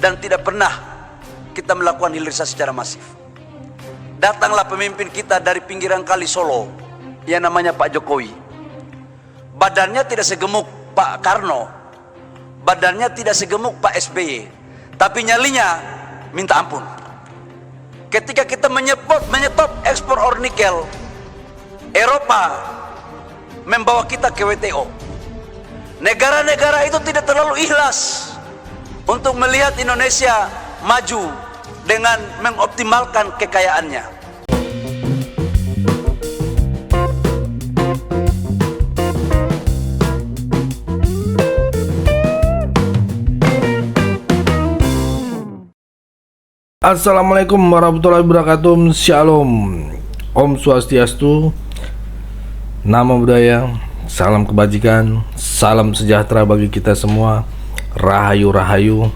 dan tidak pernah kita melakukan hilirisasi secara masif. Datanglah pemimpin kita dari pinggiran kali Solo yang namanya Pak Jokowi. Badannya tidak segemuk Pak Karno, badannya tidak segemuk Pak SBY, tapi nyalinya minta ampun. Ketika kita menyetop ekspor ore nikel, Eropa membawa kita ke WTO. Negara-negara itu tidak terlalu ikhlas untuk melihat Indonesia maju dengan mengoptimalkan kekayaannya. Assalamualaikum warahmatullahi wabarakatuh. Shalom, Om Swastiastu, Namo Buddhaya, salam kebajikan, salam sejahtera bagi kita semua. Rahayu Rahayu.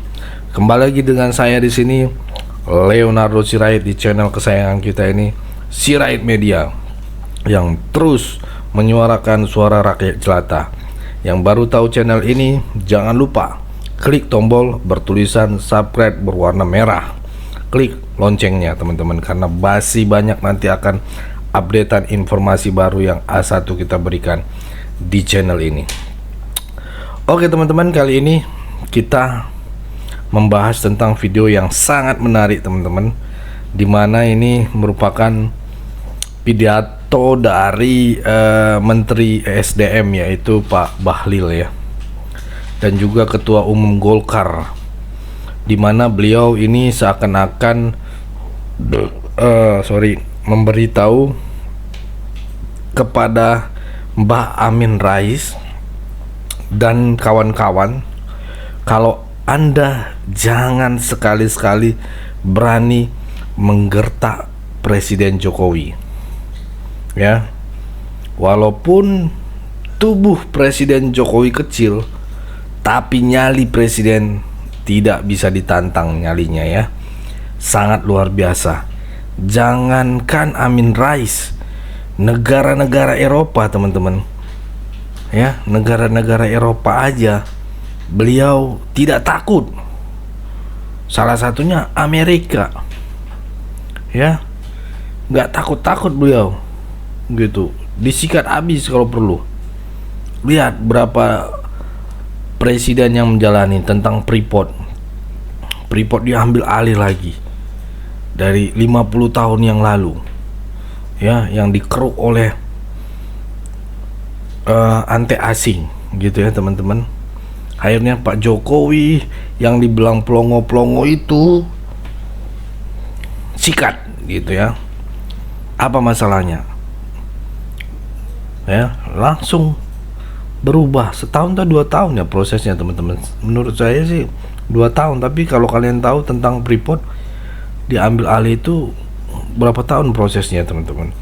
Kembali lagi dengan saya di sini, Leonardo Sirait, di channel kesayangan kita ini, Sirait Media, yang terus menyuarakan suara rakyat jelata. Yang baru tahu channel ini, jangan lupa klik tombol bertulisan subscribe berwarna merah. Klik loncengnya teman-teman, karena masih banyak nanti akan updatean informasi baru yang A1 kita berikan di channel ini. Oke teman-teman, kali ini kita membahas tentang video yang sangat menarik teman-teman, dimana ini merupakan pidato dari Menteri ESDM, yaitu Pak Bahlil ya, dan juga Ketua Umum Golkar, dimana beliau ini seakan-akan memberitahu kepada Mbah Amin Rais dan kawan-kawan kalau Anda jangan sekali-sekali berani menggertak Presiden Jokowi ya. Walaupun tubuh Presiden Jokowi kecil, tapi nyali Presiden tidak bisa ditantang nyalinya ya. Sangat luar biasa. Jangankan Amin Rais, negara-negara Eropa teman-teman ya, negara-negara Eropa aja beliau tidak takut. Salah satunya Amerika ya, nggak takut-takut beliau gitu, disikat habis kalau perlu. Lihat berapa presiden yang menjalani tentang Freeport diambil alih lagi dari 50 tahun yang lalu ya, yang dikeruk oleh ante asing gitu ya teman-teman. Akhirnya Pak Jokowi yang dibilang pelongo-pelongo itu sikat gitu ya. Apa masalahnya ya, langsung berubah. Setahun atau 2 tahun ya prosesnya teman-teman. Menurut saya sih 2 tahun, tapi kalau kalian tahu tentang Freeport diambil alih itu berapa tahun prosesnya teman-teman?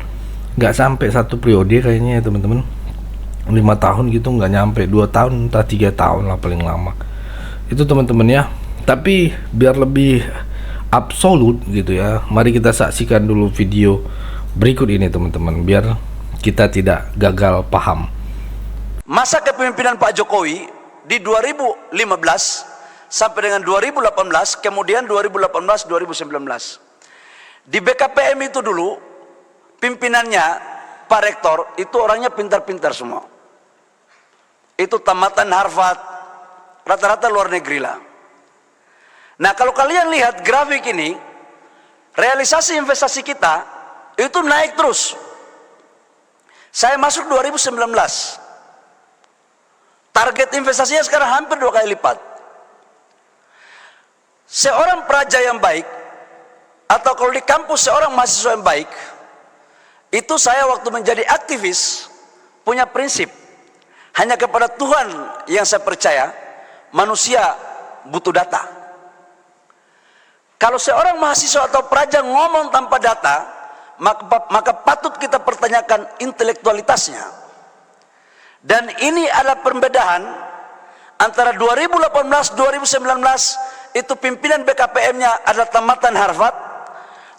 Nggak sampai 1 periode kayaknya ya teman-teman, 5 tahun gitu, nggak nyampe 2 tahun, entah 3 tahun lah paling lama itu teman-teman ya. Tapi biar lebih absolut gitu ya, mari kita saksikan dulu video berikut ini teman-teman, biar kita tidak gagal paham. Masa kepemimpinan Pak Jokowi di 2015 sampai dengan 2018, kemudian 2018-2019. Di BKPM itu dulu pimpinannya Pak Rektor itu orangnya pintar-pintar semua. Itu tamatan Harvard, rata-rata luar negeri lah. Nah, kalau kalian lihat grafik ini, realisasi investasi kita itu naik terus. Saya masuk 2019. Target investasinya sekarang hampir 2 kali lipat. Seorang peraja yang baik, atau kalau di kampus seorang mahasiswa yang baik, itu saya waktu menjadi aktivis punya prinsip, hanya kepada Tuhan yang saya percaya, manusia butuh data. Kalau seorang mahasiswa atau peraja ngomong tanpa data, maka patut kita pertanyakan intelektualitasnya. Dan ini adalah perbedaan antara 2018-2019 itu pimpinan BKPM-nya adalah tamatan Harvard,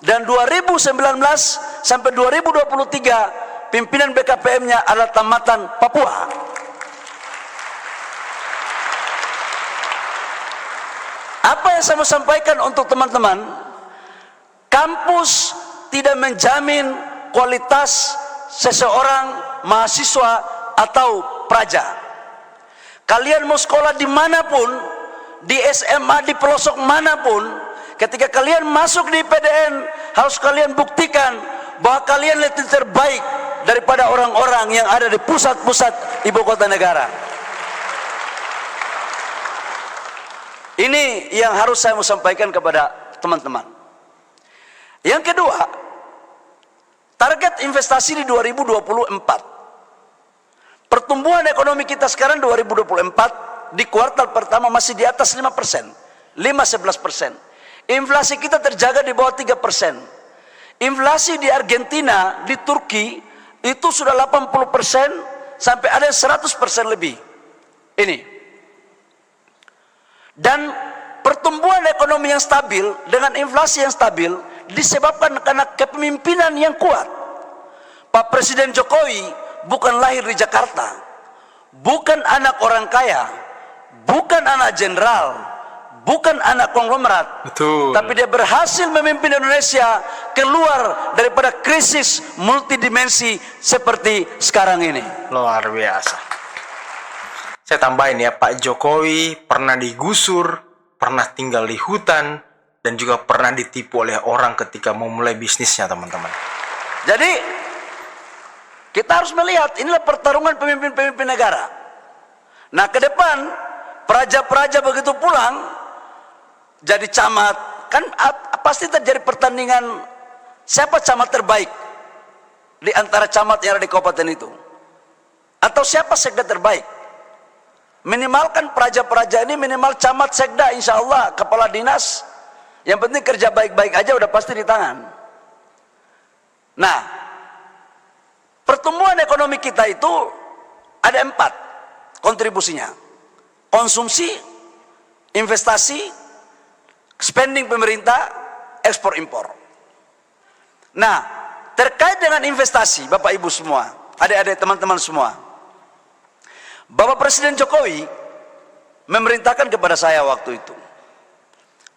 dan 2019 sampai 2023 pimpinan BKPM-nya adalah tamatan Papua. Apa apa yang saya mau sampaikan untuk teman-teman, kampus tidak menjamin kualitas seseorang mahasiswa atau praja. Kalian mau sekolah dimanapun, di SMA, di pelosok manapun, ketika kalian masuk di PDN, harus kalian buktikan bahwa kalian lebih terbaik daripada orang-orang yang ada di pusat-pusat ibu kota negara. Ini yang harus saya mau sampaikan kepada teman-teman. Yang kedua, target investasi di 2024. Pertumbuhan ekonomi kita sekarang 2024 di kuartal pertama masih di atas 5%, 5-11%. Inflasi kita terjaga di bawah 3%. Inflasi di Argentina, di Turki itu sudah 80% sampai ada 100% lebih. Ini. Dan pertumbuhan ekonomi yang stabil dengan inflasi yang stabil disebabkan karena kepemimpinan yang kuat. Pak Presiden Jokowi bukan lahir di Jakarta, bukan anak orang kaya, bukan anak jenderal, bukan anak konglomerat. Betul. Tapi dia berhasil memimpin Indonesia keluar daripada krisis multidimensi seperti sekarang ini. Luar biasa. Saya tambahin ya, Pak Jokowi pernah digusur, pernah tinggal di hutan, dan juga pernah ditipu oleh orang ketika mau mulai bisnisnya, teman-teman. Jadi kita harus melihat inilah pertarungan pemimpin-pemimpin negara. Nah, ke depan praja-praja begitu pulang jadi camat, kan pasti terjadi pertandingan siapa camat terbaik di antara camat yang ada di kabupaten itu, atau siapa sekda terbaik. Minimalkan praja-praja ini minimal camat, sekda, insya Allah kepala dinas, yang penting kerja baik-baik aja udah pasti di tangan. Nah, pertumbuhan ekonomi kita itu ada 4 kontribusinya: konsumsi, investasi, spending pemerintah, ekspor impor. Nah, terkait dengan investasi, Bapak Ibu semua, adik-adik teman-teman semua, Bapak Presiden Jokowi memerintahkan kepada saya waktu itu,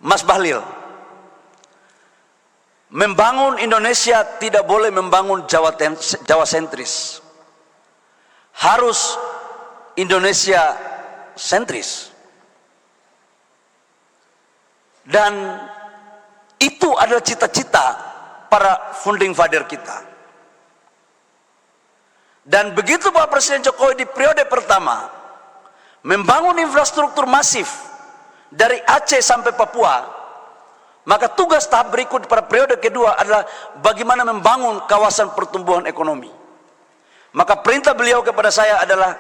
Mas Bahlil, membangun Indonesia tidak boleh membangun Jawa sentris, harus Indonesia sentris. Dan itu adalah cita-cita para founding father kita. Dan begitu Pak Presiden Jokowi di periode pertama membangun infrastruktur masif dari Aceh sampai Papua, maka tugas tahap berikut pada periode kedua adalah bagaimana membangun kawasan pertumbuhan ekonomi. Maka perintah beliau kepada saya adalah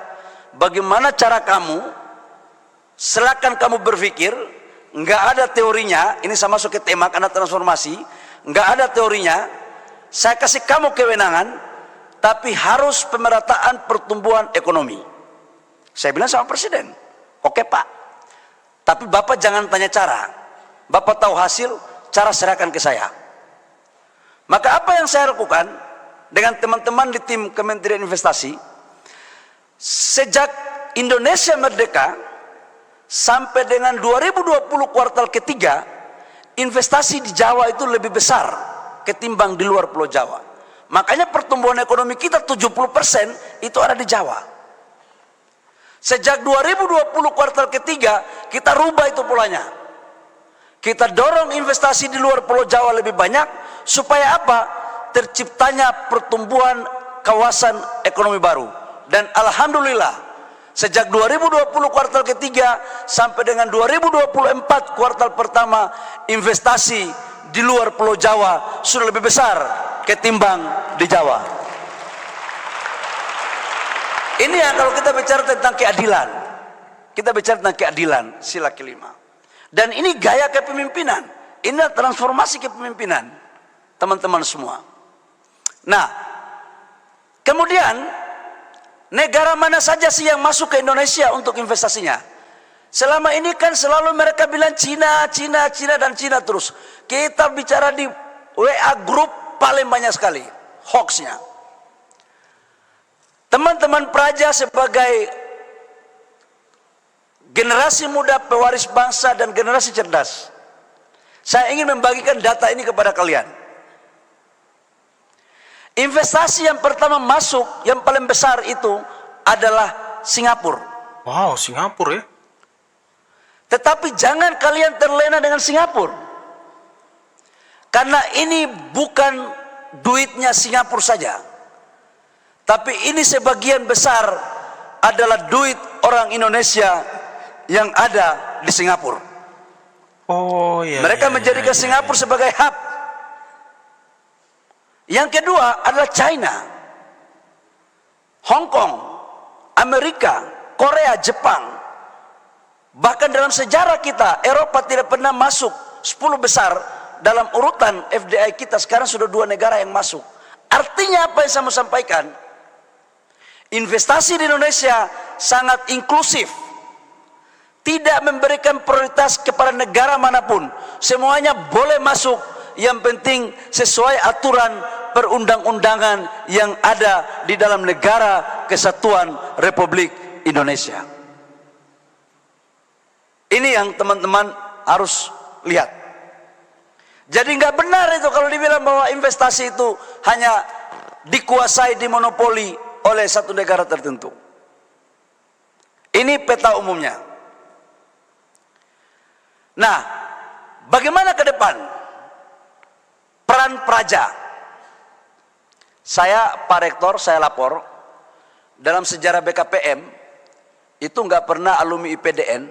bagaimana cara kamu, silakan kamu berpikir, nggak ada teorinya, ini sama masuk ke tema karena transformasi, nggak ada teorinya, saya kasih kamu kewenangan, tapi harus pemerataan pertumbuhan ekonomi. Saya bilang sama Presiden, oke Pak, tapi Bapak jangan tanya cara, Bapak tahu hasil, cara serahkan ke saya. Maka apa yang saya lakukan dengan teman-teman di tim Kementerian Investasi, sejak Indonesia merdeka sampai dengan 2020 kuartal ketiga, investasi di Jawa itu lebih besar ketimbang di luar Pulau Jawa. Makanya pertumbuhan ekonomi kita 70% itu ada di Jawa. Sejak 2020 kuartal ketiga kita rubah itu polanya. Kita dorong investasi di luar Pulau Jawa lebih banyak supaya apa? Terciptanya pertumbuhan kawasan ekonomi baru. Dan alhamdulillah sejak 2020 kuartal ketiga sampai dengan 2024 kuartal pertama, investasi di luar Pulau Jawa sudah lebih besar ketimbang di Jawa. Ini ya kalau kita bicara tentang keadilan, kita bicara tentang keadilan, sila kelima. Dan ini gaya kepemimpinan, ini transformasi kepemimpinan, teman-teman semua. Nah, kemudian negara mana saja sih yang masuk ke Indonesia untuk investasinya? Selama ini kan selalu mereka bilang Cina, Cina, Cina, dan Cina terus. Kita bicara di WA Group paling banyak sekali hoaxnya. Teman-teman praja sebagai generasi muda pewaris bangsa dan generasi cerdas. Saya ingin membagikan data ini kepada kalian. Investasi yang pertama masuk, yang paling besar itu adalah Singapura. Wow, Singapura ya? Tetapi jangan kalian terlena dengan Singapura. Karena ini bukan duitnya Singapura saja. Tapi ini sebagian besar adalah duit orang Indonesia yang ada di Singapura. Oh iya. Mereka menjadikan Singapura sebagai hub. Yang kedua adalah China, Hong Kong, Amerika, Korea, Jepang. Bahkan dalam sejarah kita, Eropa tidak pernah masuk 10 besar dalam urutan FDI kita. Sekarang sudah 2 negara yang masuk. Artinya apa yang saya mau sampaikan? Investasi di Indonesia sangat inklusif. Tidak memberikan prioritas kepada negara manapun. Semuanya boleh masuk. Yang penting sesuai aturan perundang-undangan yang ada di dalam negara kesatuan Republik Indonesia. Ini yang teman-teman harus lihat. Jadi nggak benar itu kalau dibilang bahwa investasi itu hanya dikuasai, dimonopoli oleh satu negara tertentu. Ini peta umumnya. Nah, bagaimana ke depan peran Praja? Saya, Pak Rektor, saya lapor, dalam sejarah BKPM itu nggak pernah alumni IPDN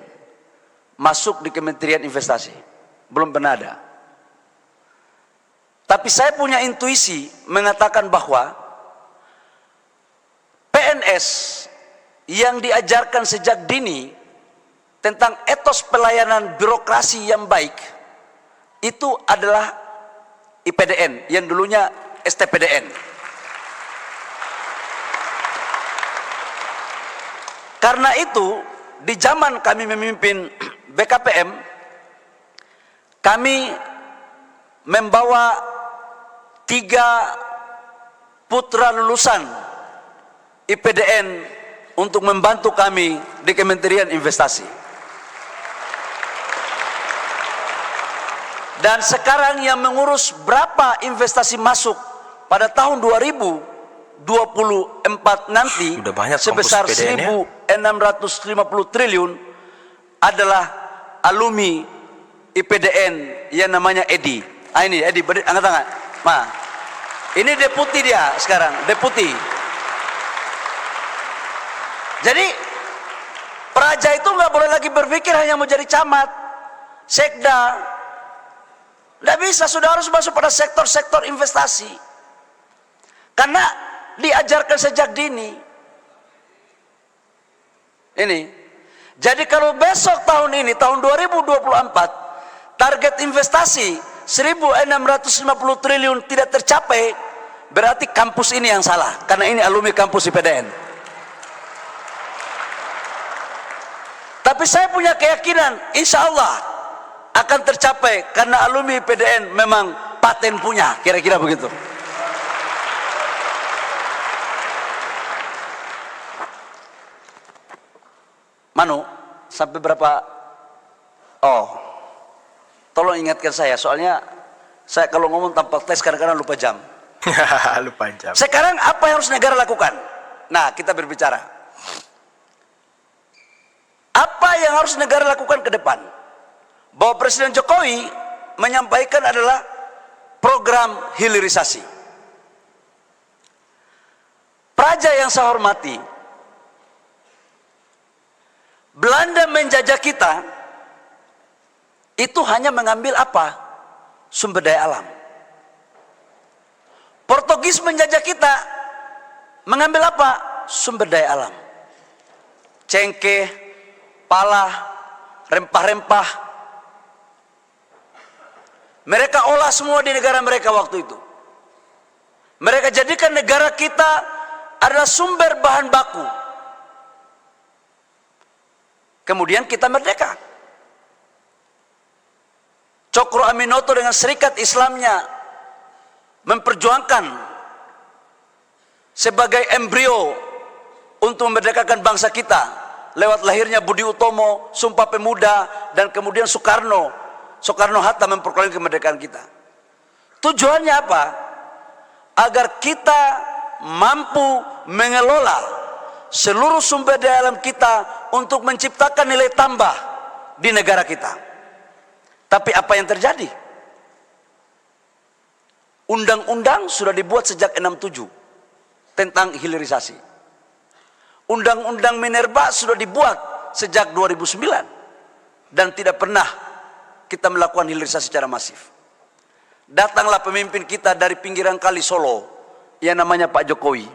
masuk di Kementerian Investasi, belum pernah ada. Tapi saya punya intuisi mengatakan bahwa PNS yang diajarkan sejak dini tentang etos pelayanan birokrasi yang baik itu adalah IPDN yang dulunya STPDN. Karena itu di zaman kami memimpin BKPM, kami membawa 3 putra lulusan IPDN untuk membantu kami di Kementerian Investasi. Dan sekarang yang mengurus berapa investasi masuk pada tahun 2024 nanti sebesar 1.650 triliun adalah alumni IPDN yang namanya Edi. Ah, ini Edi, angkat tangan. Ma, ini deputi dia sekarang, deputi. Jadi Praja itu nggak boleh lagi berpikir hanya mau jadi camat, sekda. Nggak bisa, sudah harus masuk pada sektor-sektor investasi. Karena diajarkan sejak dini. Ini. Jadi kalau besok tahun ini, tahun 2024, target investasi 1.650 triliun tidak tercapai, berarti kampus ini yang salah. Karena ini alumni kampus IPDN. Tapi saya punya keyakinan, insya Allah akan tercapai karena alumni PDN memang paten punya, kira-kira begitu. Manu, sampai berapa? Oh, tolong ingatkan saya, soalnya saya kalau ngomong tanpa tes kadang-kadang lupa jam. Lupa jam. Sekarang apa yang harus negara lakukan? Nah, kita berbicara. Apa yang harus negara lakukan ke depan? Bahwa Presiden Jokowi menyampaikan adalah program hilirisasi. Praja yang saya hormati, Belanda menjajah kita itu hanya mengambil apa? Sumber daya alam. Portugis menjajah kita mengambil apa? Sumber daya alam. Cengkeh, pala, rempah-rempah. Mereka olah semua di negara mereka waktu itu. Mereka jadikan negara kita adalah sumber bahan baku. Kemudian kita merdeka. Cokro Aminoto dengan Serikat Islamnya memperjuangkan sebagai embrio untuk memerdekakan bangsa kita. lewat lahirnya Budi Utomo, Sumpah Pemuda, dan kemudian Soekarno-Hatta memperoleh kemerdekaan kita. Tujuannya apa? Agar kita mampu mengelola seluruh sumber daya alam kita untuk menciptakan nilai tambah di negara kita. Tapi apa yang terjadi? Undang-undang sudah dibuat sejak 67 tentang hilirisasi. Undang-undang Minerba sudah dibuat sejak 2009 dan tidak pernah kita melakukan hilirisasi secara masif. Datanglah pemimpin kita dari pinggiran kali Solo yang namanya Pak Jokowi.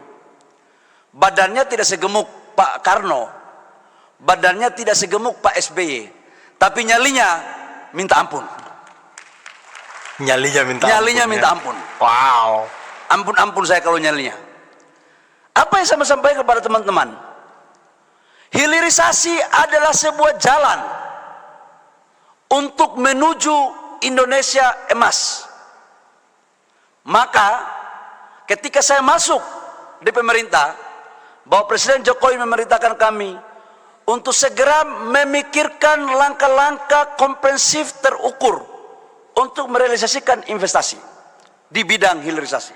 Badannya tidak segemuk Pak Karno, badannya tidak segemuk Pak SBY, tapi nyalinya minta ampun. Nyalinya minta ampun. Wow. Ampun saya kalau nyalinya. Apa yang saya mau sampaikan kepada teman-teman? Hilirisasi adalah sebuah jalan untuk menuju Indonesia emas. Maka ketika saya masuk di pemerintah, bahwa Presiden Jokowi memerintahkan kami untuk segera memikirkan langkah-langkah komprehensif terukur untuk merealisasikan investasi di bidang hilirisasi.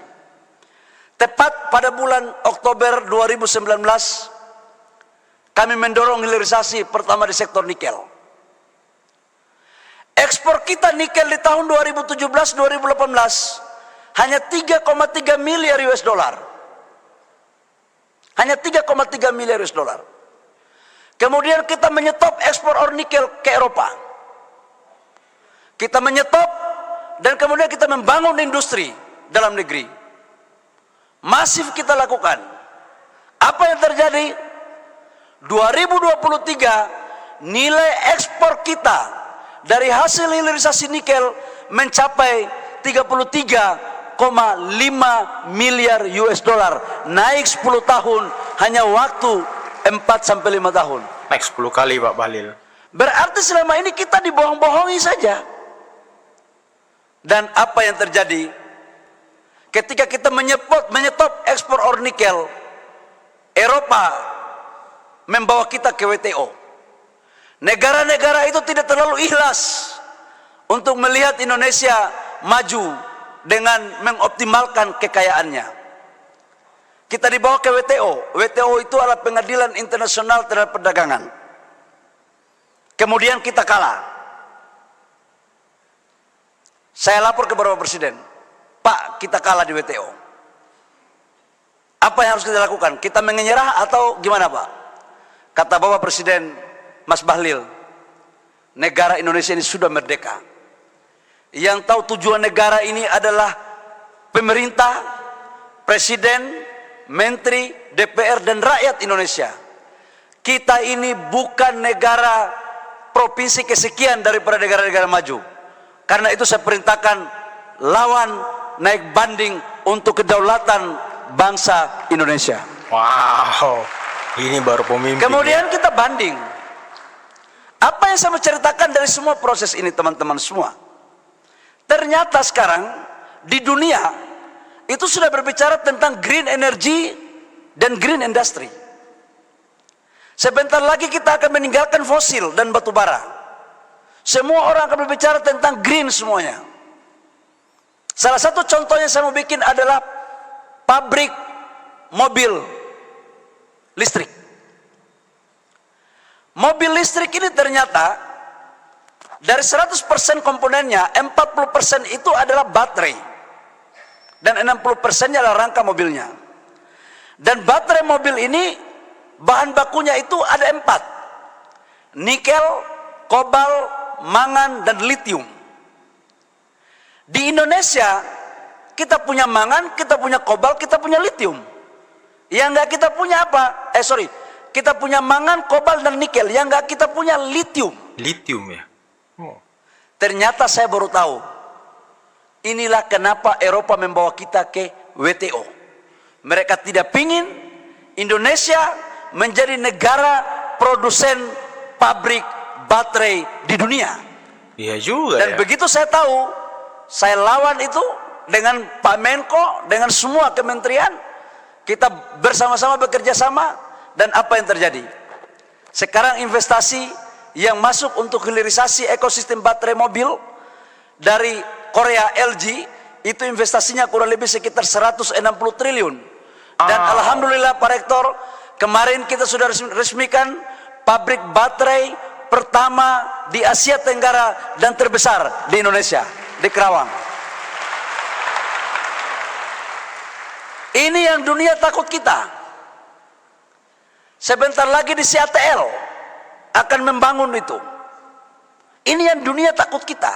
Tepat pada bulan Oktober 2019, kami mendorong hilirisasi pertama di sektor nikel. Ekspor kita nikel di tahun 2017-2018 hanya 3,3 miliar US dollar. Hanya 3,3 miliar US dollar. Kemudian kita menyetop ekspor ore nikel ke Eropa. Kita menyetop dan kemudian kita membangun industri dalam negeri. Masif kita lakukan. Apa yang terjadi? 2023 nilai ekspor kita dari hasil hilirisasi nikel mencapai 33,5 miliar US dollar, naik 10 tahun hanya waktu 4-5 tahun. Naik 10 kali Pak Bahlil. Berarti selama ini kita dibohong-bohongi saja. Dan apa yang terjadi ketika kita menyetop ekspor ore nikel, Eropa membawa kita ke WTO. Negara-negara itu tidak terlalu ikhlas untuk melihat Indonesia maju dengan mengoptimalkan kekayaannya. Kita dibawa ke WTO. WTO itu adalah pengadilan internasional terhadap perdagangan. Kemudian kita kalah. Saya lapor ke Bapak Presiden, Pak, kita kalah di WTO. Apa yang harus kita lakukan? Kita menyerah atau gimana Pak? Kata Bapak Presiden, Mas Bahlil, negara Indonesia ini sudah merdeka. Yang tahu tujuan negara ini adalah pemerintah, presiden, menteri, DPR, dan rakyat Indonesia. Kita ini bukan negara provinsi kesekian daripada negara-negara maju. Karena itu saya perintahkan lawan naik banding untuk kedaulatan bangsa Indonesia. Wow, ini baru pemimpin. Kemudian kita banding. Apa yang saya mau ceritakan dari semua proses ini teman-teman semua? Ternyata sekarang di dunia itu sudah berbicara tentang green energy dan green industry. Sebentar lagi kita akan meninggalkan fosil dan batu bara. Semua orang akan berbicara tentang green semuanya. Salah satu contohnya saya mau bikin adalah pabrik mobil listrik. Mobil listrik ini ternyata dari 100% komponennya 40% itu adalah baterai dan 60%-nya adalah rangka mobilnya. Dan baterai mobil ini bahan bakunya itu ada 4: nikel, kobalt, mangan, dan litium. Di Indonesia kita punya mangan, kita punya kobalt, kita punya litium. Yang enggak kita punya apa? Kita punya mangan, kobalt, dan nikel. Yang enggak kita punya litium. Litium ya. Ternyata saya baru tahu. Inilah kenapa Eropa membawa kita ke WTO. Mereka tidak ingin Indonesia menjadi negara produsen pabrik baterai di dunia. Iya juga. Dan ya. begitu saya tahu, saya lawan itu dengan Pak Menko, dengan semua kementerian. Kita bersama-sama bekerja sama. Dan apa yang terjadi? Sekarang investasi yang masuk untuk hilirisasi ekosistem baterai mobil dari Korea LG itu investasinya kurang lebih sekitar 160 triliun. Dan alhamdulillah Pak Rektor, kemarin kita sudah resmikan pabrik baterai pertama di Asia Tenggara dan terbesar di Indonesia, di Kerawang. Ini yang dunia takut kita. Sebentar lagi di CATL akan membangun itu. Ini yang dunia takut kita.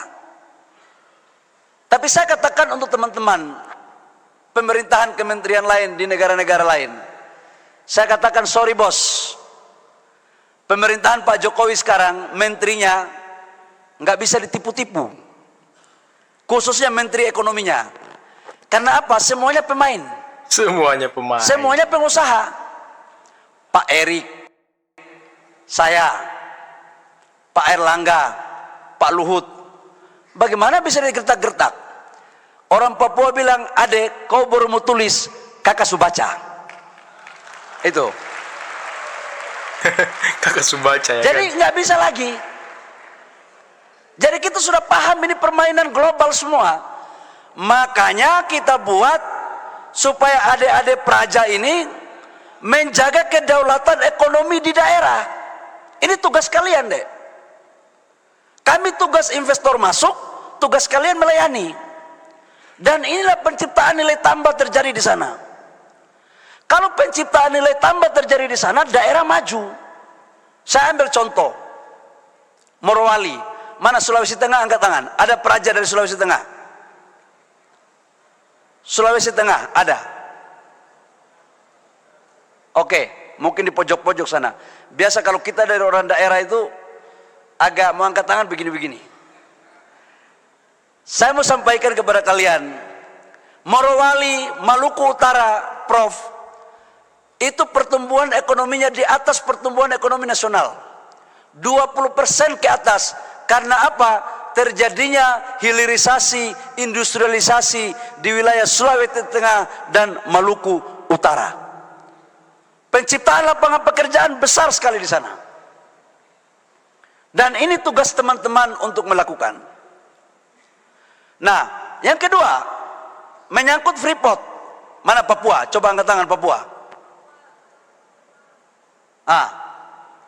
Tapi saya katakan untuk teman-teman pemerintahan kementerian lain di negara-negara lain, saya katakan sorry bos, pemerintahan Pak Jokowi sekarang menterinya nggak bisa ditipu-tipu, khususnya menteri ekonominya. Karena apa? Semuanya pemain, semuanya pengusaha. Pak Erik, saya, Pak Erlangga, Pak Luhut, bagaimana bisa digertak-gertak? Orang Papua bilang, adek kau baru mau tulis, kakak subaca. Itu. Kakak Subaca ya. Jadi nggak bisa lagi. Jadi kita sudah paham ini permainan global semua. Makanya kita buat supaya adik-adik praja ini menjaga kedaulatan ekonomi di daerah. Ini tugas kalian deh. Kami tugas investor masuk, tugas kalian melayani. Dan inilah penciptaan nilai tambah terjadi di sana. Kalau penciptaan nilai tambah terjadi di sana, daerah maju. Saya ambil contoh. Morowali. Mana Sulawesi Tengah, angkat tangan. Ada praja dari Sulawesi Tengah? Sulawesi Tengah, ada. Oke, mungkin di pojok-pojok sana. Biasa kalau kita dari orang daerah itu agak mau angkat tangan begini-begini. Saya mau sampaikan kepada kalian, Morowali, Maluku Utara, Prof, itu pertumbuhan ekonominya di atas pertumbuhan ekonomi nasional. 20% ke atas. Karena apa? Terjadinya hilirisasi, industrialisasi di wilayah Sulawesi Tengah dan Maluku Utara. Penciptaan lapangan pekerjaan besar sekali di sana. Dan ini tugas teman-teman untuk melakukan. Nah, yang kedua, menyangkut Freeport. Mana Papua? Coba angkat tangan Papua.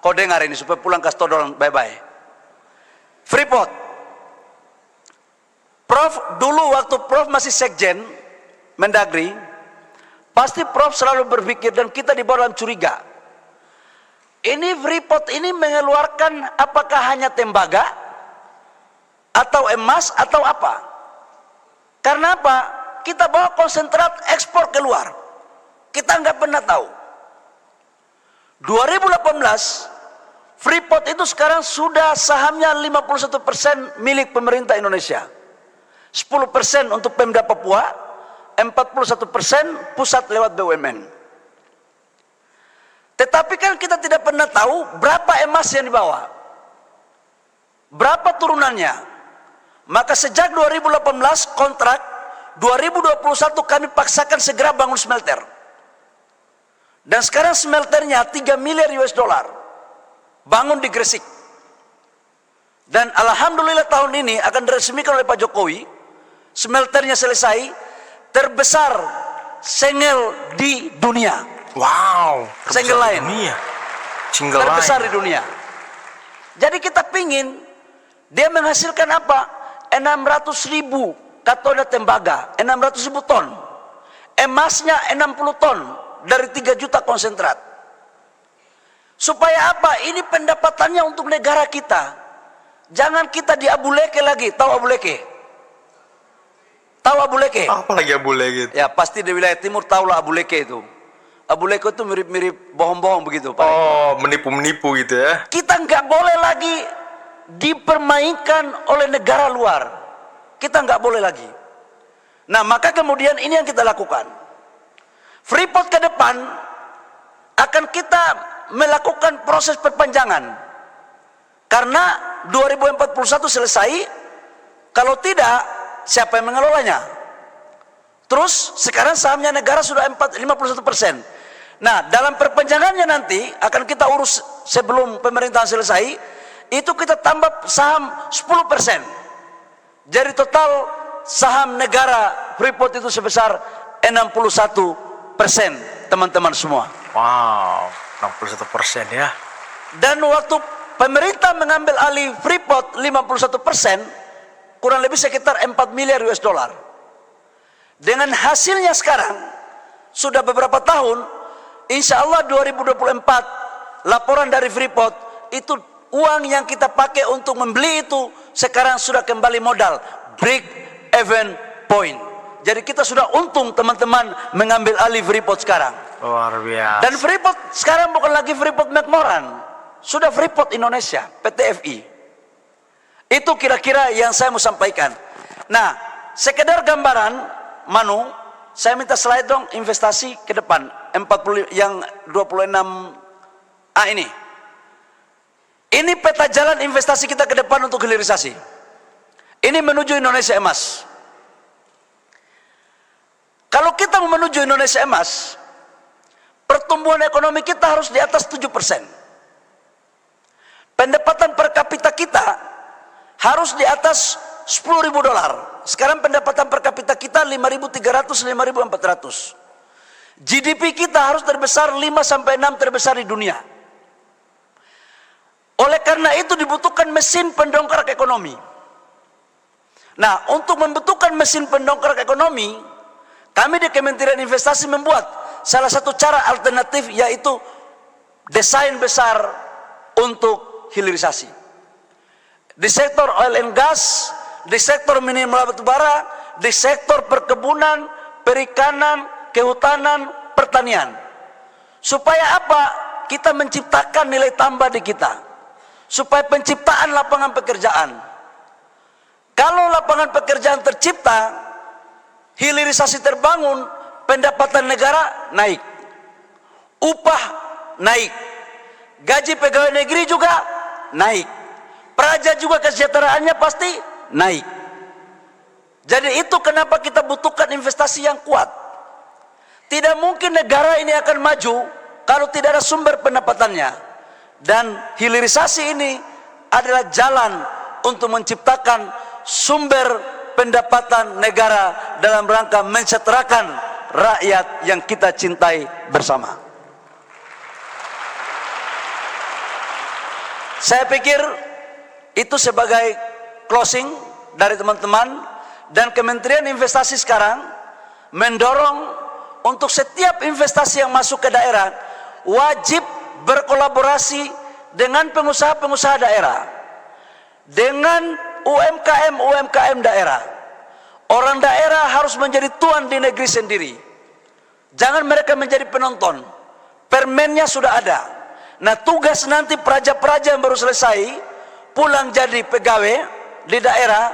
Kau dengar ini supaya pulang ke Stodol bye-bye. Freeport. Prof, dulu waktu Prof masih Sekjen Mendagri, pasti Prof selalu berpikir dan kita dibawa dalam curiga. Ini Freeport ini mengeluarkan apakah hanya tembaga atau emas atau apa? Karena apa? Kita bawa konsentrat ekspor keluar. Kita nggak pernah tahu. 2018 Freeport itu sekarang sudah sahamnya 51% milik pemerintah Indonesia. 10% untuk Pemda Papua, 41% pusat lewat BUMN. Tetapi kan kita tidak pernah tahu berapa emas yang dibawa, berapa turunannya. Maka sejak 2018 kontrak, 2021 kami paksakan segera bangun smelter. Dan sekarang smelternya 3 miliar US dollar, bangun di Gresik. Dan alhamdulillah tahun ini akan diresmikan oleh Pak Jokowi. Smelternya selesai, terbesar sengel di dunia. Wow, Single line. Terbesar di dunia. Jadi kita pingin dia menghasilkan apa? 600.000 katoda tembaga, 600.000 ton. Emasnya 60 ton dari 3 juta konsentrat. Supaya apa? Ini pendapatannya untuk negara kita. Jangan kita di Abu Leke lagi. Tahu Abu Leke? Tahu Abu Leke? Apa lagi Abu Leke? Ya pasti di wilayah timur tahulah Abu Leke itu. Abu Leke itu mirip-mirip bohong-bohong begitu Pak. Oh, menipu-menipu gitu ya. Kita nggak boleh lagi dipermainkan oleh negara luar. Kita nggak boleh lagi. Nah maka kemudian ini yang kita lakukan. Freeport ke depan akan kita melakukan proses perpanjangan. Karena 2041 selesai, kalau tidak siapa yang mengelolanya? Terus sekarang sahamnya negara sudah 51%. Nah, dalam perpanjangannya nanti akan kita urus sebelum pemerintahan selesai, itu kita tambah saham 10%. Jadi total saham negara Freeport itu sebesar 61%, teman-teman semua. Wow, 61% ya. Dan waktu pemerintah mengambil alih Freeport 51%, kurang lebih sekitar 4 miliar US dollar. Dengan hasilnya sekarang, sudah beberapa tahun, insya Allah 2024, laporan dari Freeport, itu uang yang kita pakai untuk membeli itu, sekarang sudah kembali modal, break even point. Jadi kita sudah untung teman-teman mengambil alih Freeport sekarang. Luar biasa. Dan Freeport sekarang bukan lagi Freeport McMoran, sudah Freeport Indonesia, PT FI. Itu kira-kira yang saya mau sampaikan. Nah, sekedar gambaran, Manu, saya minta slide dong investasi ke depan 40 yang 26A ini. Ini peta jalan investasi kita ke depan untuk hilirisasi. Ini menuju Indonesia Emas. Kalau kita mau menuju Indonesia Emas, pertumbuhan ekonomi kita harus di atas 7%. Pendapatan per kapita kita harus di atas $10.000. Sekarang pendapatan per kapita kita 5.300, 5.400. GDP kita harus terbesar 5 sampai 6 terbesar di dunia. Oleh karena itu dibutuhkan mesin pendongkrak ekonomi. Nah, untuk membutuhkan mesin pendongkrak ekonomi, kami di Kementerian Investasi membuat salah satu cara alternatif, yaitu desain besar untuk hilirisasi. Di sektor oil and gas, di sektor mineral batubara, di sektor perkebunan, perikanan, kehutanan, pertanian. Supaya apa? Kita menciptakan nilai tambah di kita. Supaya penciptaan lapangan pekerjaan. Kalau lapangan pekerjaan tercipta, hilirisasi terbangun, pendapatan negara naik, upah naik, gaji pegawai negeri juga naik, praja juga kesejahteraannya pasti naik. Jadi itu kenapa kita butuhkan investasi yang kuat. Tidak mungkin negara ini akan maju kalau tidak ada sumber pendapatannya. Dan hilirisasi ini adalah jalan untuk menciptakan sumber pendapatan negara dalam rangka mensejahterakan rakyat yang kita cintai bersama. Saya pikir itu sebagai closing dari teman-teman, dan Kementerian Investasi sekarang mendorong untuk setiap investasi yang masuk ke daerah wajib berkolaborasi dengan pengusaha-pengusaha daerah, dengan UMKM daerah. Orang daerah harus menjadi tuan di negeri sendiri. Jangan mereka menjadi penonton. Permennya sudah ada. Nah, tugas nanti praja-praja yang baru selesai pulang jadi pegawai di daerah,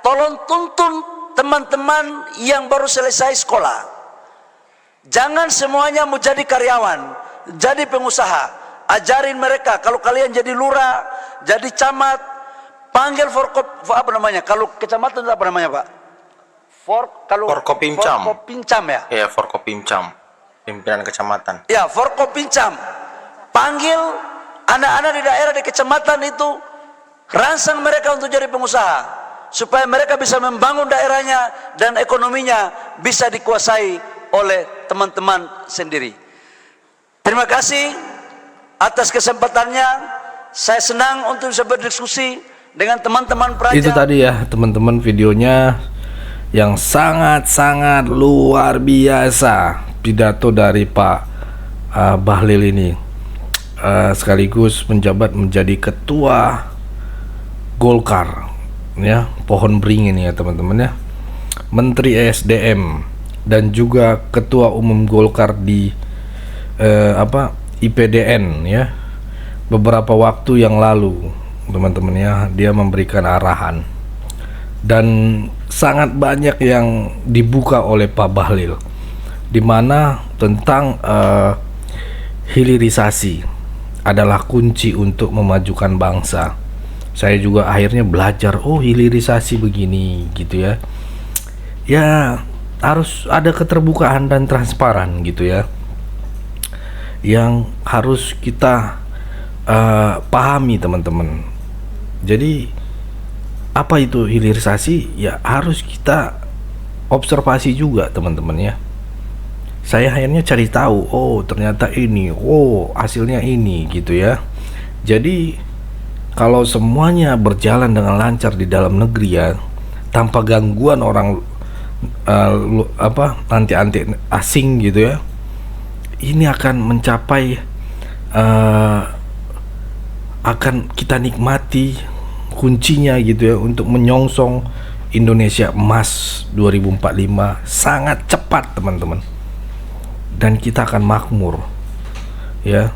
tolong tuntun teman-teman yang baru selesai sekolah. Jangan semuanya mau jadi karyawan, jadi pengusaha. Ajarin mereka, kalau kalian jadi lurah, jadi camat, panggil apa namanya? Kalau kecamatan itu apa namanya, Pak? Forkopimcam ya? Iya, Forkopimcam, pimpinan kecamatan. Ya, Forkopimcam. Panggil anak-anak di daerah, di kecamatan itu, rangsang mereka untuk jadi pengusaha, supaya mereka bisa membangun daerahnya dan ekonominya bisa dikuasai oleh teman-teman sendiri. Terima kasih atas kesempatannya. Saya senang untuk bisa berdiskusi dengan teman-teman praja. Itu tadi ya teman-teman videonya yang sangat-sangat luar biasa, pidato dari Pak Bahlil ini, sekaligus menjabat menjadi ketua Golkar ya, pohon beringin ya teman-teman ya, Menteri ESDM, dan juga ketua umum Golkar di IPDN ya. Beberapa waktu yang lalu teman-teman ya, dia memberikan arahan dan sangat banyak yang dibuka oleh Pak Bahlil, dimana tentang hilirisasi adalah kunci untuk memajukan bangsa. Saya juga akhirnya belajar, oh hilirisasi begini gitu ya. Ya harus ada keterbukaan dan transparan gitu ya. yang harus kita pahami teman-teman. Jadi apa itu hilirisasi? Ya harus kita observasi juga teman-teman ya. Saya akhirnya cari tahu, oh ternyata ini, oh hasilnya ini gitu ya. Jadi kalau semuanya berjalan dengan lancar di dalam negeri ya, tanpa gangguan orang anti asing gitu ya, ini akan mencapai akan kita nikmati kuncinya gitu ya untuk menyongsong Indonesia Emas 2045 sangat cepat teman-teman, dan kita akan makmur ya.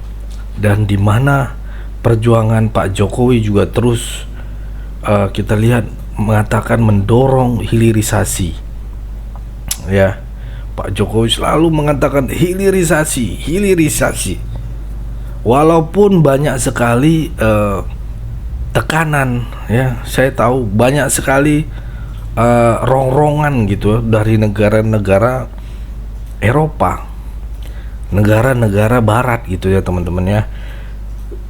Dan di mana perjuangan Pak Jokowi juga terus kita lihat mengatakan mendorong hilirisasi ya. Pak Jokowi selalu mengatakan hilirisasi. Walaupun banyak sekali tekanan ya, saya tahu banyak sekali rongrongan gitu dari negara-negara Eropa, negara-negara Barat gitu ya teman-teman ya.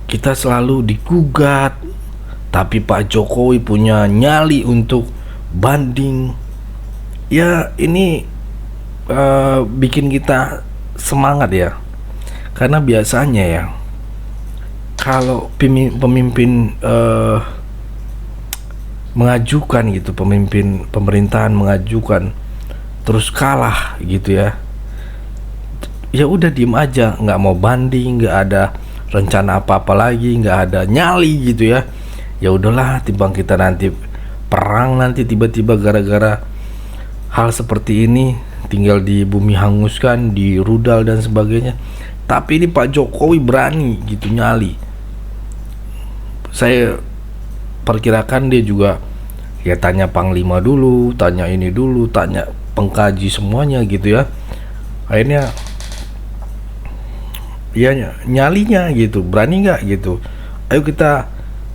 Kita selalu digugat, tapi Pak Jokowi punya nyali untuk banding. Ya ini bikin kita semangat ya, karena biasanya ya kalau pemimpin mengajukan gitu, pemimpin pemerintahan mengajukan terus kalah gitu ya, ya udah diem aja, nggak mau banding, nggak ada rencana apa-apa lagi, nggak ada nyali gitu ya. Ya udahlah, timbang kita nanti perang nanti tiba-tiba gara-gara hal seperti ini, tinggal di bumi hanguskan, di rudal dan sebagainya. Tapi ini Pak Jokowi berani gitu nyali. Saya perkirakan dia juga ya tanya panglima dulu, tanya ini dulu, tanya pengkaji semuanya gitu ya. Akhirnya ya nyalinya gitu, berani nggak gitu, ayo kita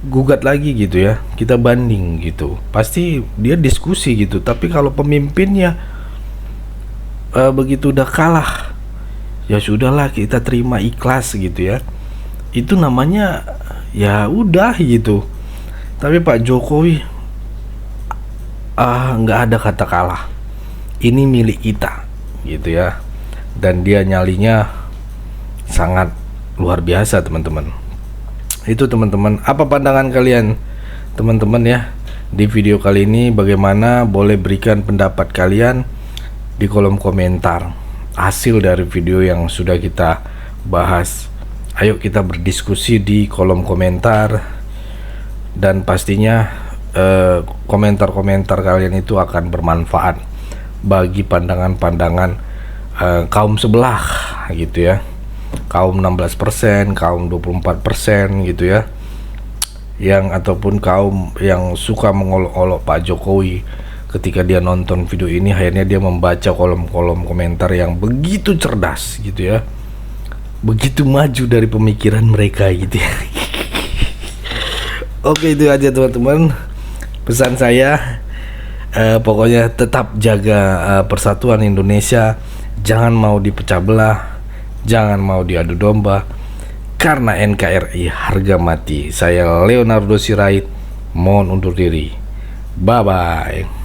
gugat lagi gitu ya, kita banding gitu. Pasti dia diskusi gitu. Tapi kalau pemimpinnya begitu udah kalah, ya sudahlah, kita terima ikhlas gitu ya. Itu namanya ya udah gitu. Tapi Pak Jokowi nggak ada kata kalah, ini milik kita gitu ya. Dan dia nyalinya sangat luar biasa teman-teman. Itu teman-teman, apa pandangan kalian teman-teman ya di video kali ini? Bagaimana? Boleh berikan pendapat kalian di kolom komentar hasil dari video yang sudah kita bahas. Ayo kita berdiskusi di kolom komentar, dan pastinya komentar-komentar kalian itu akan bermanfaat bagi pandangan-pandangan kaum sebelah gitu ya, kaum 16%, kaum 24% gitu ya, yang ataupun kaum yang suka mengolok-olok Pak Jokowi. Ketika dia nonton video ini, akhirnya dia membaca kolom-kolom komentar yang begitu cerdas gitu ya, begitu maju dari pemikiran mereka gitu ya. Oke, itu aja teman-teman pesan saya. Pokoknya tetap jaga persatuan Indonesia, jangan mau dipecah belah, jangan mau diadu domba, karena NKRI harga mati. Saya Leonardo Sirait, mohon undur diri. Bye bye.